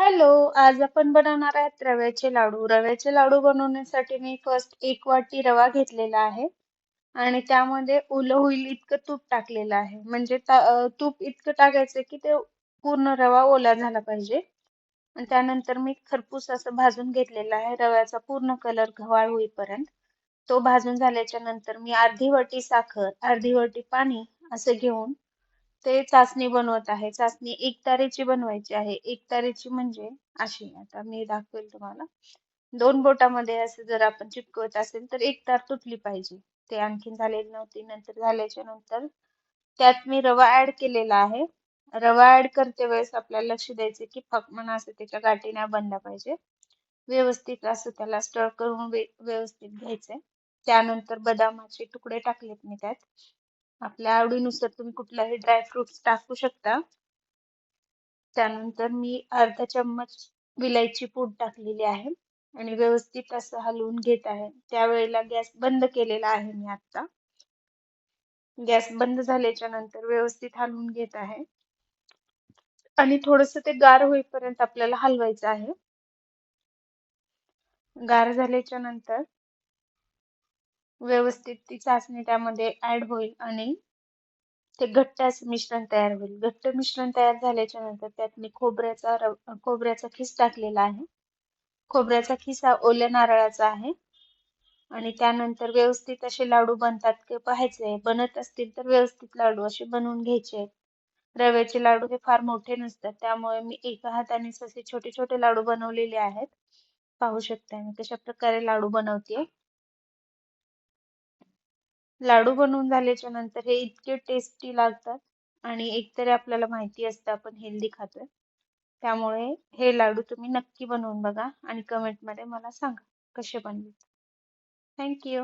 Hello, आज आपण बनवणार आहेत रव्याचे लाडू. रव्याचे लाडू बनवण्यासाठी मी फर्स्ट 1 वाटी रवा घेतलेला आहे आणि त्यामध्ये ओलं होईल इतकं तूप टाकलेलं आहे. म्हणजे तूप इतकं टाकायचं की ते पूर्ण रवा ओला झाला पाहिजे. आणि त्यानंतर मी खरपूस असं भाजून घेतलेला आहे रव्याचा पूर्ण कलर गव्हाळ होईपर्यंत. तो भाजून झाल्याच्या नंतर मी अर्धी वाटी साखर, अर्धी वाटी पाणी असं घेऊन ते चासणी बनवत आहे. चासणी एक तारेची बनवायची आहे. एक तारेची म्हणजे अशी, आता मी दाखवेल तुम्हाला. दोन बोटामध्ये असं जर आपण चिपकवत असेल तर एक तार तुटली पाहिजे. ते आणखीन झालेली नव्हती. नंतर झाल्याच्या नंतर त्यात मी रवा ऍड केलेला आहे. रवा ऍड करते वेळेस आपल्याला लक्ष द्यायचे की फकमणा असं त्याच्या गाठी नाही बनल्या पाहिजे. व्यवस्थित असं त्याला स्टर करून व्यवस्थित घ्यायचंय. त्यानंतर बदामाचे तुकडे टाकलेत मी त्यात. आपल्या आवडीनुसार तुम्ही कुठलाही ड्रायफ्रुट्स टाकू शकता. त्यानंतर मी अर्धा चम्मच विलायची पूड टाकलेली आहे आणि व्यवस्थित असं हलवून घेत आहे. त्यावेळेला गॅस बंद केलेला आहे मी आता. गॅस बंद झाल्याच्या नंतर व्यवस्थित हलवून घेत आहे आणि थोडंसं ते गार होईपर्यंत आपल्याला हलवायचं आहे. गार झाल्याच्या नंतर व्यवस्थित ती चासणी त्यामध्ये ऍड होईल आणि ते घट्ट असं मिश्रण तयार होईल. घट्ट मिश्रण तयार झाल्याच्या नंतर त्यात मी खोबऱ्याचा खीस टाकलेला आहे. खोबऱ्याचा खीस हा ओल्या नारळाचा आहे आणि त्यानंतर व्यवस्थित असे लाडू बनतात की पाहायचे. बनत असतील तर व्यवस्थित लाडू असे बनवून घ्यायचे आहेत. रव्याचे लाडू हे फार मोठे नसतात, त्यामुळे मी एका हातानेच असे छोटे छोटे लाडू बनवलेले आहेत. पाहू शकता मी कशा प्रकारे लाडू बनवते. लाडू बनवून झाल्याच्या नंतर हे इतके टेस्टी लागतात आणि एकतरी आपल्याला माहिती असतं आपण हेल्दी खातोय. त्यामुळे हे लाडू तुम्ही नक्की बनवून बघा आणि कमेंट मध्ये मला सांगा कसे बनले. Thank you.